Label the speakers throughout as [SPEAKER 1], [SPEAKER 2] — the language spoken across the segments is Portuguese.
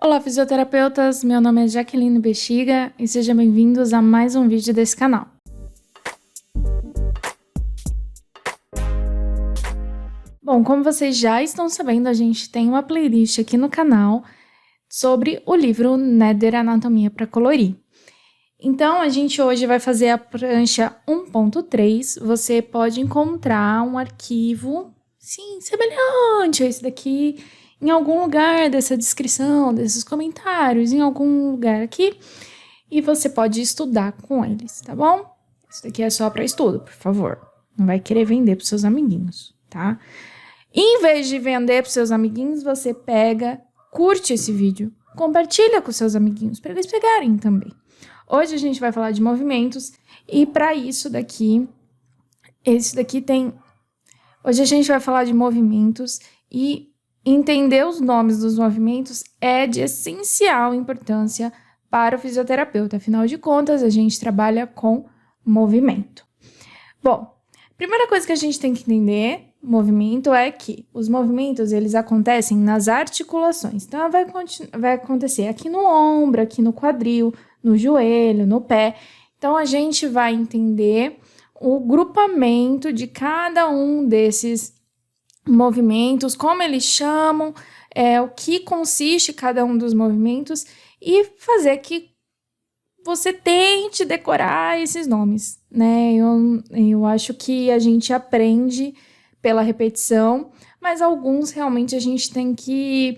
[SPEAKER 1] Olá, fisioterapeutas! Meu nome é Jaqueline Bexiga e sejam bem-vindos a mais um vídeo desse canal. Bom, como vocês já estão sabendo, a gente tem uma playlist aqui no canal sobre o livro Nether Anatomia para Colorir. Então, a gente hoje vai fazer a prancha 1.3. Você pode encontrar um arquivo, sim, semelhante a esse daqui, em algum lugar dessa descrição, desses comentários, em algum lugar aqui, e você pode estudar com eles, tá bom? Isso daqui é só para estudo, por favor. Não vai querer vender para seus amiguinhos, tá? Em vez de vender para seus amiguinhos, você pega, curte esse vídeo, compartilha com seus amiguinhos, para eles pegarem também. Hoje a gente vai falar de movimentos, e para isso daqui, Hoje a gente vai falar de movimentos, e entender os nomes dos movimentos é de essencial importância para o fisioterapeuta. Afinal de contas, a gente trabalha com movimento. Bom, primeira coisa que a gente tem que entender, movimento, é que os movimentos, eles acontecem nas articulações. Então, vai acontecer aqui no ombro, aqui no quadril, no joelho, no pé. Então, a gente vai entender o grupamento de cada um desses movimentos, como eles chamam, o que consiste cada um dos movimentos e fazer que você tente decorar esses nomes, né? Eu acho que a gente aprende pela repetição, mas alguns realmente a gente tem que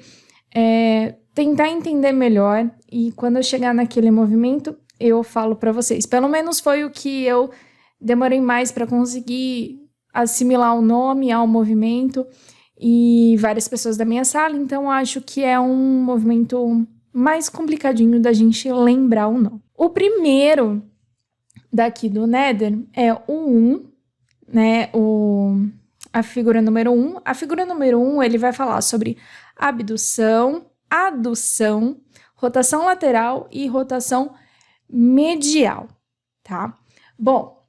[SPEAKER 1] tentar entender melhor, e quando eu chegar naquele movimento, eu falo para vocês. Pelo menos foi o que eu demorei mais para conseguir assimilar o nome ao movimento, e várias pessoas da minha sala, então acho que é um movimento mais complicadinho da gente lembrar o nome. O primeiro daqui do Nether é o 1, né, a figura número 1. A figura número 1, ele vai falar sobre abdução, adução, rotação lateral e rotação medial, tá? Bom,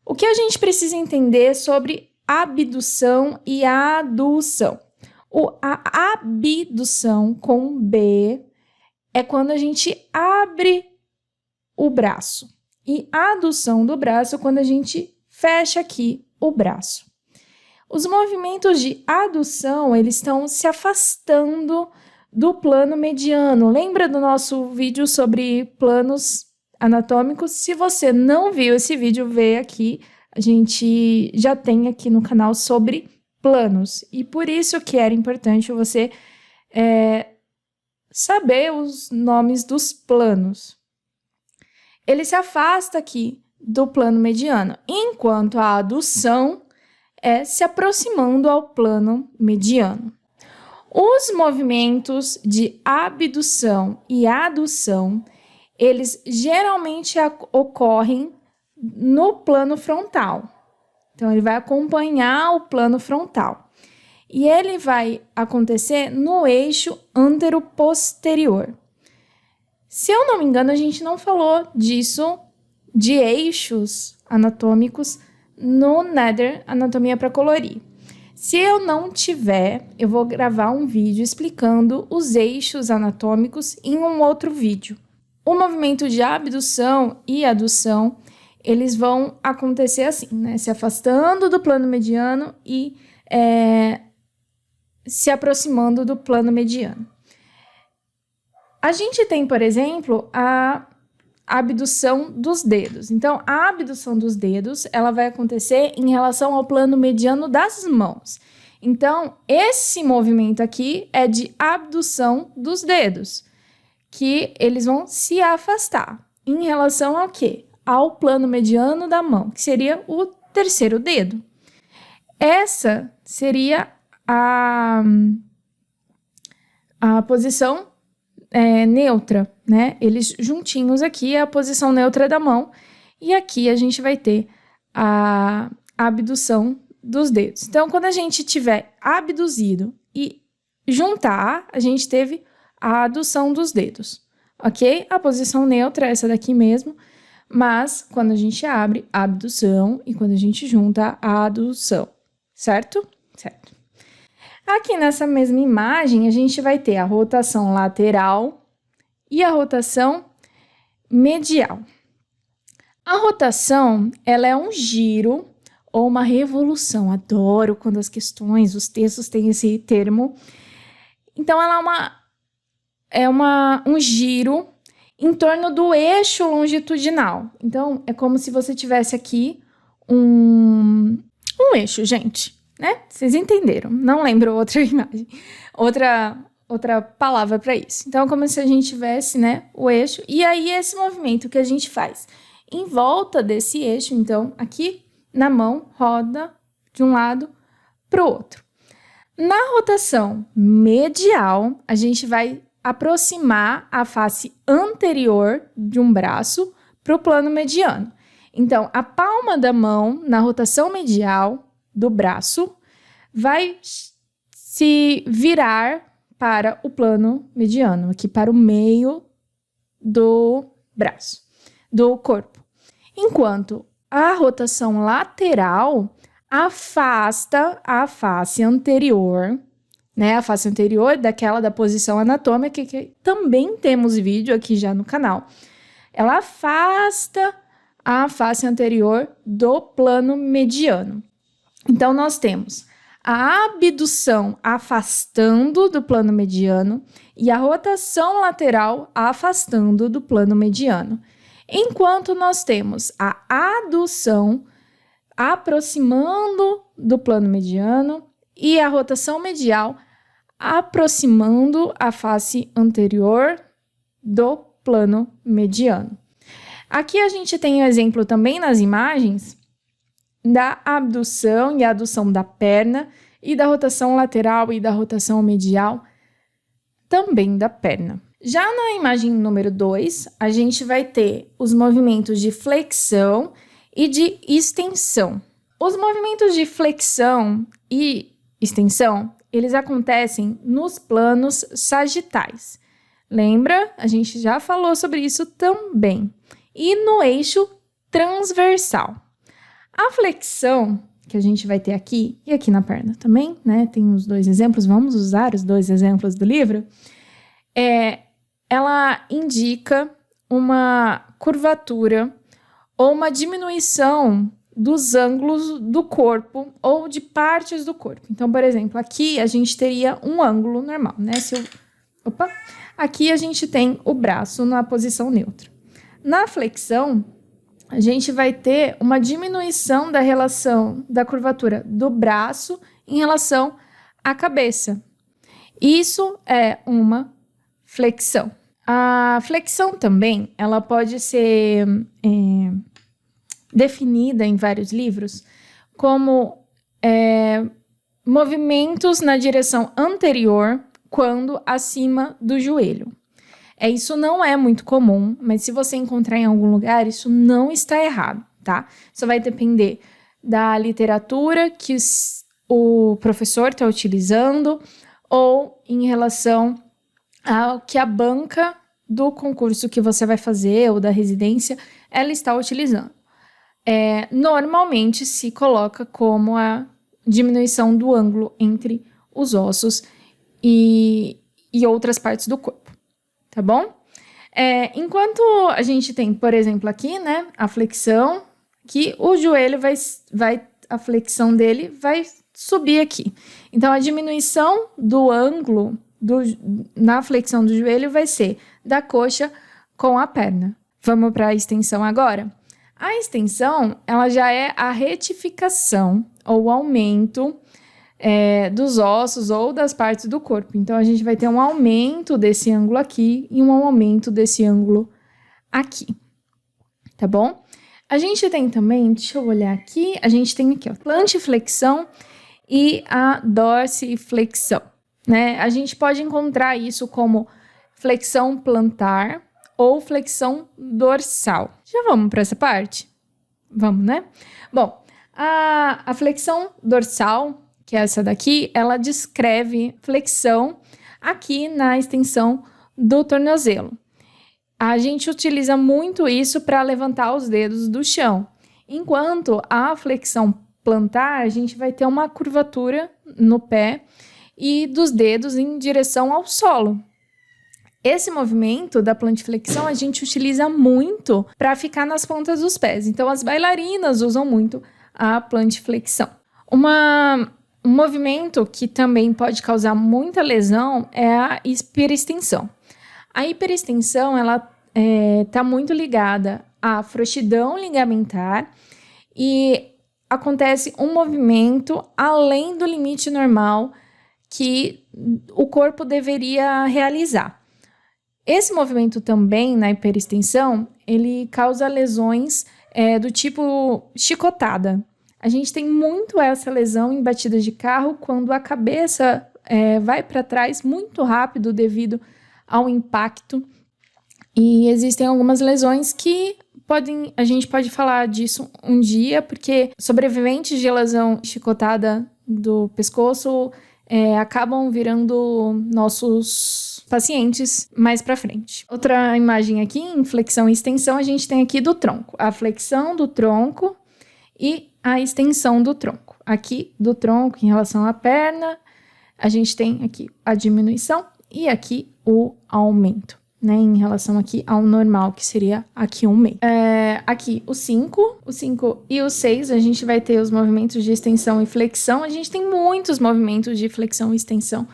[SPEAKER 1] o que a gente precisa entender sobre abdução e adução? A abdução com B é quando a gente abre o braço, e a adução do braço é quando a gente fecha aqui o braço. Os movimentos de adução, eles estão se afastando do plano mediano. Lembra do nosso vídeo sobre planos anatômicos? Se você não viu esse vídeo, vê aqui. A gente já tem aqui no canal sobre planos, e por isso que era importante você saber os nomes dos planos. Ele se afasta aqui do plano mediano, enquanto a adução é se aproximando ao plano mediano. Os movimentos de abdução e adução, eles geralmente ocorrem no plano frontal. Então, ele vai acompanhar o plano frontal. E ele vai acontecer no eixo antero-posterior. Se eu não me engano, a gente não falou disso, de eixos anatômicos, no Nether Anatomia para Colorir. Se eu não tiver, eu vou gravar um vídeo explicando os eixos anatômicos em um outro vídeo. O movimento de abdução e adução, eles vão acontecer assim, né? Se afastando do plano mediano e se aproximando do plano mediano. A gente tem, por exemplo, a abdução dos dedos. Então, a abdução dos dedos, ela vai acontecer em relação ao plano mediano das mãos. Então, esse movimento aqui é de abdução dos dedos, que eles vão se afastar. Em relação ao quê? Ao plano mediano da mão, que seria o terceiro dedo. Essa seria a posição neutra, né? Eles juntinhos aqui é a posição neutra da mão, e aqui a gente vai ter a abdução dos dedos. Então, quando a gente tiver abduzido e juntar, a gente teve a adução dos dedos, ok? A posição neutra é essa daqui mesmo, mas quando a gente abre, a abdução, e quando a gente junta, a adução, certo? Certo. Aqui nessa mesma imagem, a gente vai ter a rotação lateral e a rotação medial. A rotação, ela é um giro ou uma revolução. Adoro quando as questões, os textos têm esse termo. Então, ela é um giro em torno do eixo longitudinal. Então, é como se você tivesse aqui um eixo, gente, né? Vocês entenderam. Não lembro outra imagem, outra palavra para isso. Então, é como se a gente tivesse, né, o eixo. E aí, esse movimento que a gente faz em volta desse eixo, então, aqui na mão, roda de um lado para o outro. Na rotação medial, a gente vai aproximar a face anterior de um braço para o plano mediano. Então, a palma da mão, na rotação medial do braço, vai se virar para o plano mediano, aqui para o meio do braço, do corpo. Enquanto a rotação lateral afasta a face anterior, né? A face anterior daquela da posição anatômica, que também temos vídeo aqui já no canal. Ela afasta a face anterior do plano mediano. Então, nós temos a abdução afastando do plano mediano e a rotação lateral afastando do plano mediano. Enquanto nós temos a adução aproximando do plano mediano e a rotação medial aproximando a face anterior do plano mediano. Aqui a gente tem um exemplo também nas imagens da abdução e adução da perna e da rotação lateral e da rotação medial também da perna. Já na imagem número 2, a gente vai ter os movimentos de flexão e de extensão. Os movimentos de flexão e extensão, eles acontecem nos planos sagitais. Lembra? A gente já falou sobre isso também. E no eixo transversal. A flexão, que a gente vai ter aqui, e aqui na perna também, né? Tem os dois exemplos, vamos usar os dois exemplos do livro. Ela indica uma curvatura ou uma diminuição dos ângulos do corpo ou de partes do corpo. Então, por exemplo, aqui a gente teria um ângulo normal, né? Aqui a gente tem o braço na posição neutra. Na flexão, a gente vai ter uma diminuição da relação da curvatura do braço em relação à cabeça. Isso é uma flexão. A flexão também, ela pode ser definida em vários livros como movimentos na direção anterior quando acima do joelho. Isso não é muito comum, mas se você encontrar em algum lugar, isso não está errado, tá? Isso vai depender da literatura que o professor está utilizando ou em relação ao que a banca do concurso que você vai fazer ou da residência, ela está utilizando. Normalmente se coloca como a diminuição do ângulo entre os ossos e outras partes do corpo, tá bom? Enquanto a gente tem, por exemplo, aqui, né, a flexão, que o joelho a flexão dele vai subir aqui. Então, a diminuição do ângulo na flexão do joelho vai ser da coxa com a perna. Vamos para a extensão agora? A extensão, ela já é a retificação ou aumento dos ossos ou das partes do corpo. Então, a gente vai ter um aumento desse ângulo aqui e um aumento desse ângulo aqui, tá bom? A gente tem também, deixa eu olhar aqui, a gente tem aqui, ó, plantiflexão e a dorsiflexão, né? A gente pode encontrar isso como flexão plantar ou flexão dorsal. Já vamos para essa parte? Vamos, né? Bom, a flexão dorsal, que é essa daqui, ela descreve flexão aqui na extensão do tornozelo. A gente utiliza muito isso para levantar os dedos do chão. Enquanto a flexão plantar, a gente vai ter uma curvatura no pé e dos dedos em direção ao solo. Esse movimento da plantiflexão a gente utiliza muito para ficar nas pontas dos pés. Então, as bailarinas usam muito a plantiflexão. Um movimento que também pode causar muita lesão é a hiperextensão. A hiperextensão, ela está muito ligada à frouxidão ligamentar e acontece um movimento além do limite normal que o corpo deveria realizar. Esse movimento também, na hiperextensão, ele causa lesões do tipo chicotada. A gente tem muito essa lesão em batidas de carro quando a cabeça vai para trás muito rápido devido ao impacto. E existem algumas lesões que a gente pode falar disso um dia, porque sobreviventes de lesão chicotada do pescoço acabam virando nossos pacientes mais para frente. Outra imagem aqui, em flexão e extensão, a gente tem aqui do tronco. A flexão do tronco e a extensão do tronco. Aqui do tronco, em relação à perna, a gente tem aqui a diminuição e aqui o aumento, né? Em relação aqui ao normal, que seria aqui um meio. Aqui o 5 e o 6, a gente vai ter os movimentos de extensão e flexão. A gente tem muitos movimentos de flexão e extensão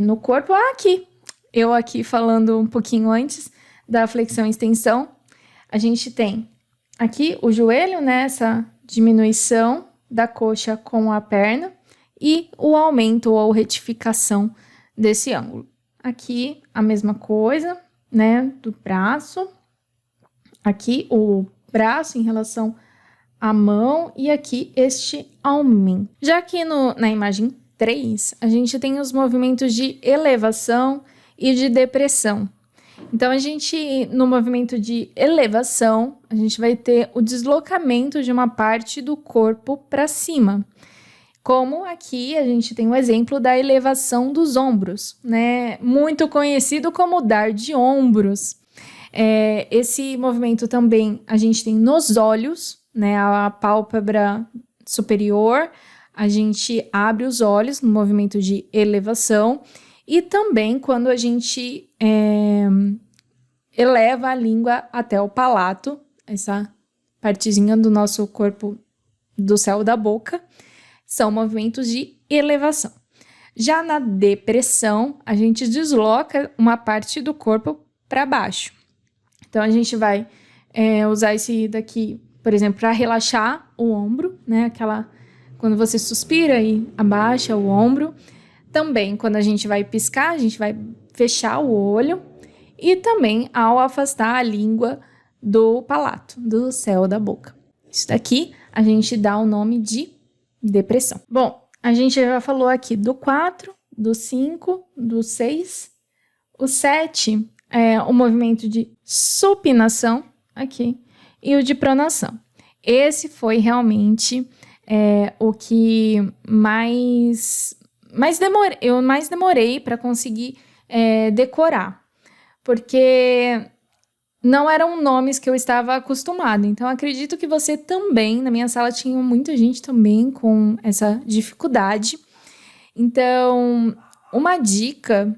[SPEAKER 1] no corpo. Eu aqui falando um pouquinho antes da flexão e extensão, a gente tem aqui o joelho, né? Essa diminuição da coxa com a perna e o aumento ou retificação desse ângulo. Aqui a mesma coisa, né, do braço. Aqui o braço em relação à mão e aqui este aumento. Já aqui na imagem 3, a gente tem os movimentos de elevação e de depressão. Então, no movimento de elevação, a gente vai ter o deslocamento de uma parte do corpo para cima. Como aqui a gente tem o exemplo da elevação dos ombros, né? Muito conhecido como dar de ombros. Esse movimento também a gente tem nos olhos, né? A pálpebra superior, a gente abre os olhos no movimento de elevação. E também quando a gente eleva a língua até o palato, essa partezinha do nosso corpo do céu da boca, são movimentos de elevação. Já na depressão, a gente desloca uma parte do corpo para baixo. Então, a gente vai usar esse daqui, por exemplo, para relaxar o ombro, né? Quando você suspira e abaixa o ombro. Também, quando a gente vai piscar, a gente vai fechar o olho. E também ao afastar a língua do palato, do céu da boca. Isso daqui a gente dá o nome de depressão. Bom, a gente já falou aqui do 4, do 5, do 6. O 7 é o movimento de supinação, aqui, e o de pronação. Esse foi realmente o que eu mais demorei para conseguir decorar, porque não eram nomes que eu estava acostumada. Então, acredito que você também, na minha sala tinha muita gente também com essa dificuldade. Então, uma dica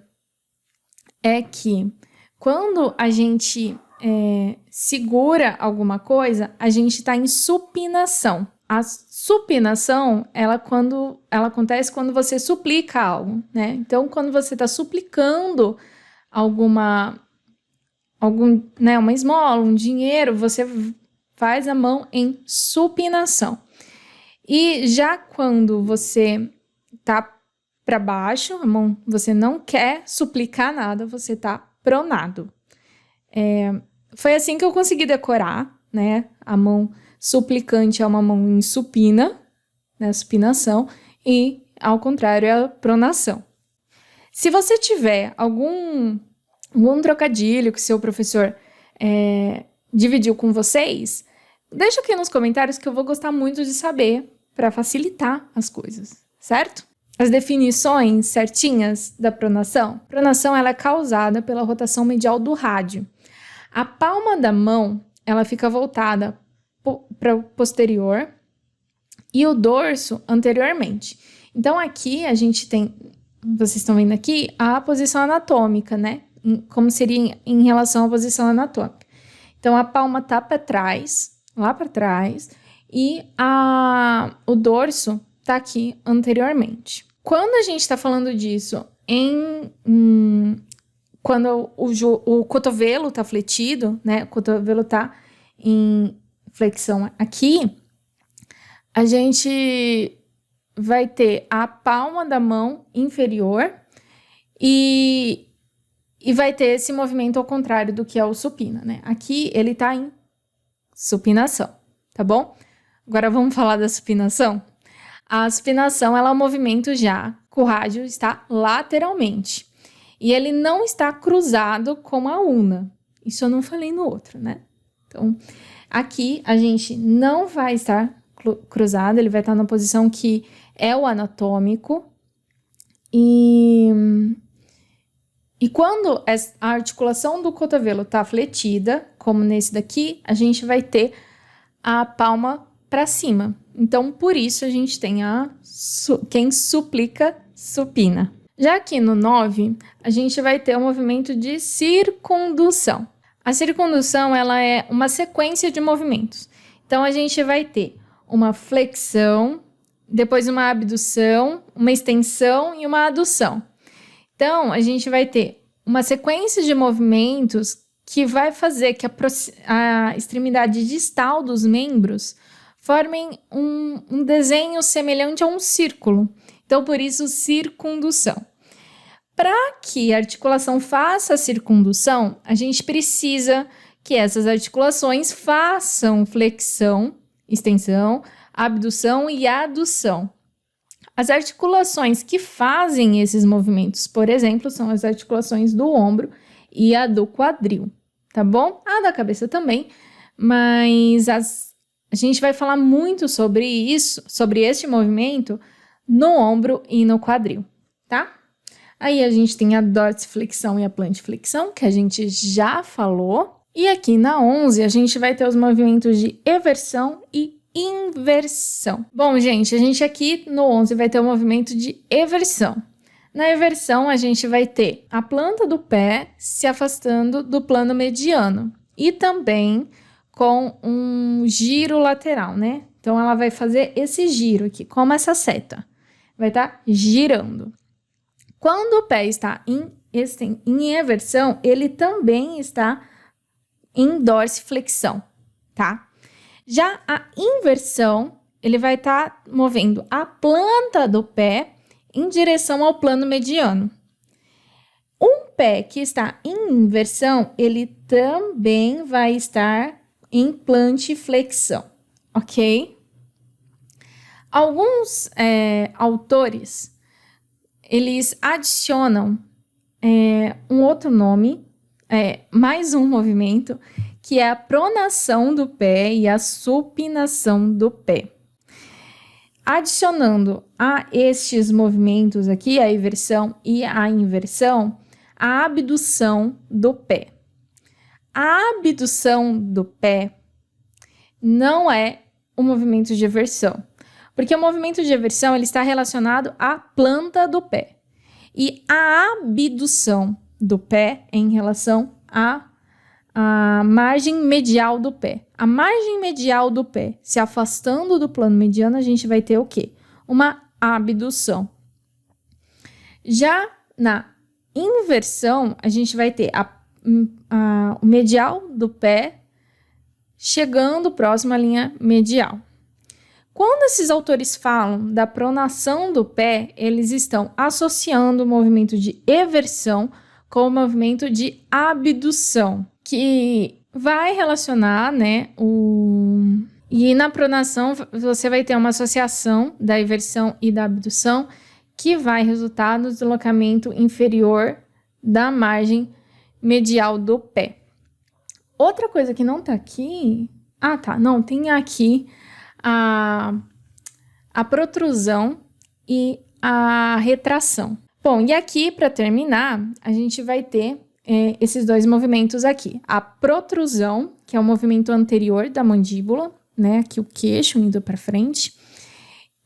[SPEAKER 1] é que quando a gente segura alguma coisa, a gente está em supinação. A supinação, ela acontece quando você suplica algo, né? Então, quando você está suplicando uma esmola, um dinheiro, você faz a mão em supinação. E já quando você tá para baixo, a mão, você não quer suplicar nada, você tá pronado. Foi assim que eu consegui decorar, né? A mão suplicante é uma mão em supina, né? Supinação, e ao contrário é a pronação. Se você tiver algum trocadilho que seu professor dividiu com vocês, deixa aqui nos comentários que eu vou gostar muito de saber para facilitar as coisas, certo? As definições certinhas da pronação. Pronação ela é causada pela rotação medial do rádio. A palma da mão ela fica voltada para o posterior e o dorso anteriormente. Então aqui a gente tem vocês estão vendo aqui, a posição anatômica, né? Como seria em relação à posição anatômica. Então, a palma tá para trás, lá para trás, e o dorso tá aqui anteriormente. Quando a gente está falando disso quando o cotovelo tá fletido, né? O cotovelo tá em flexão aqui, a gente vai ter a palma da mão inferior e vai ter esse movimento ao contrário do que é o supina, né? Aqui ele tá em supinação, tá bom? Agora vamos falar da supinação? A supinação, ela é um movimento já que o rádio está lateralmente. E ele não está cruzado como a una. Isso eu não falei no outro, né? Então, aqui a gente não vai estar cruzado, ele vai estar na posição que é o anatômico. E quando a articulação do cotovelo está fletida, como nesse daqui, a gente vai ter a palma para cima. Então, por isso, a gente tem quem suplica, supina. Já aqui no 9, a gente vai ter o movimento de circundução. A circundução, ela é uma sequência de movimentos. Então, a gente vai ter uma flexão, depois uma abdução, uma extensão e uma adução. Então, a gente vai ter uma sequência de movimentos que vai fazer que a extremidade distal dos membros formem um desenho semelhante a um círculo. Então, por isso, circundução. Para que a articulação faça a circundução, a gente precisa que essas articulações façam flexão, extensão, abdução e adução. As articulações que fazem esses movimentos, por exemplo, são as articulações do ombro e a do quadril, tá bom? A da cabeça também, mas a gente vai falar muito sobre isso, sobre este movimento, no ombro e no quadril, tá? Aí a gente tem a dorsiflexão e a plantiflexão, que a gente já falou. E aqui na 11, a gente vai ter os movimentos de eversão e inversão. Bom, gente, a gente aqui no 11 vai ter o movimento de eversão. Na eversão, a gente vai ter a planta do pé se afastando do plano mediano. E também com um giro lateral, né? Então, ela vai fazer esse giro aqui, como essa seta. Vai estar girando. Quando o pé está em eversão, ele também está em dorsiflexão, tá? Já a inversão, ele vai estar movendo a planta do pé em direção ao plano mediano. Um pé que está em inversão, ele também vai estar em plantiflexão, ok? Alguns autores, eles adicionam um outro nome, mais um movimento, que é a pronação do pé e a supinação do pé. Adicionando a estes movimentos aqui, a eversão e a inversão, a abdução do pé. A abdução do pé não é o movimento de eversão. Porque o movimento de eversão ele está relacionado à planta do pé. E a abdução do pé é em relação à margem medial do pé. A margem medial do pé se afastando do plano mediano, a gente vai ter o quê? Uma abdução. Já na inversão, a gente vai ter o medial do pé chegando próximo à linha medial. Quando esses autores falam da pronação do pé, eles estão associando o movimento de eversão com o movimento de abdução, que vai relacionar, né, E na pronação você vai ter uma associação da eversão e da abdução que vai resultar no deslocamento inferior da margem medial do pé. Outra coisa que não tá aqui... Não, tem aqui a protrusão e a retração. Bom, e aqui, para terminar, a gente vai ter esses dois movimentos aqui. A protrusão, que é o movimento anterior da mandíbula, né? Aqui o queixo indo para frente.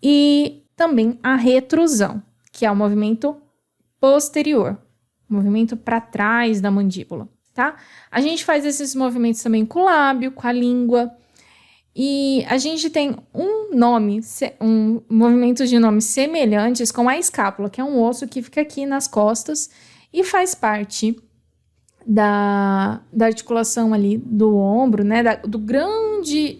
[SPEAKER 1] E também a retrusão, que é o movimento posterior, movimento para trás da mandíbula, tá? A gente faz esses movimentos também com o lábio, com a língua. E a gente tem movimentos de nomes semelhantes com a escápula, que é um osso que fica aqui nas costas e faz parte da articulação ali do ombro, né? Do grande...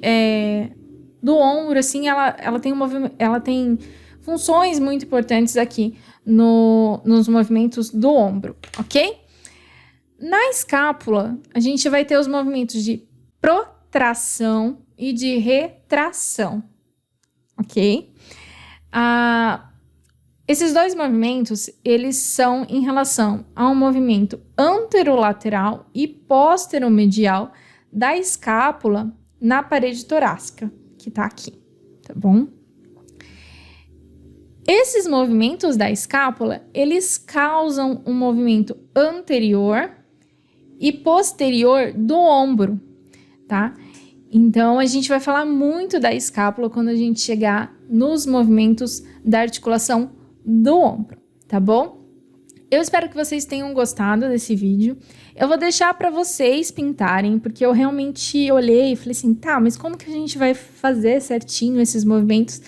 [SPEAKER 1] do ombro, assim, ela tem funções muito importantes aqui nos movimentos do ombro, ok? Na escápula, a gente vai ter os movimentos de protração e de retração, ok? Esses dois movimentos, eles são em relação ao movimento anterolateral e posteromedial da escápula na parede torácica, que tá aqui, tá bom? Esses movimentos da escápula, eles causam um movimento anterior e posterior do ombro, tá? Então, a gente vai falar muito da escápula quando a gente chegar nos movimentos da articulação do ombro, tá bom? Eu espero que vocês tenham gostado desse vídeo. Eu vou deixar para vocês pintarem, porque eu realmente olhei e falei assim, tá, mas como que a gente vai fazer certinho esses movimentos?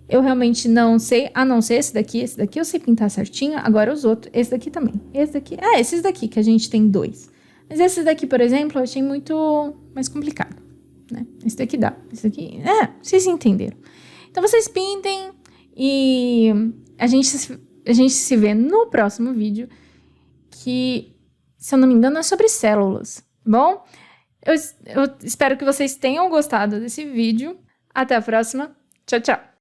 [SPEAKER 1] Eu realmente não sei, a não ser esse daqui eu sei pintar certinho, agora os outros, esse daqui também. Esses daqui que a gente tem 2. Mas esses daqui, por exemplo, eu achei muito mais complicado. Né? Esse daqui dá, esse daqui... vocês entenderam. Então, vocês pintem e a gente se vê no próximo vídeo, que, se eu não me engano, é sobre células, tá bom? Eu espero que vocês tenham gostado desse vídeo. Até a próxima. Tchau, tchau.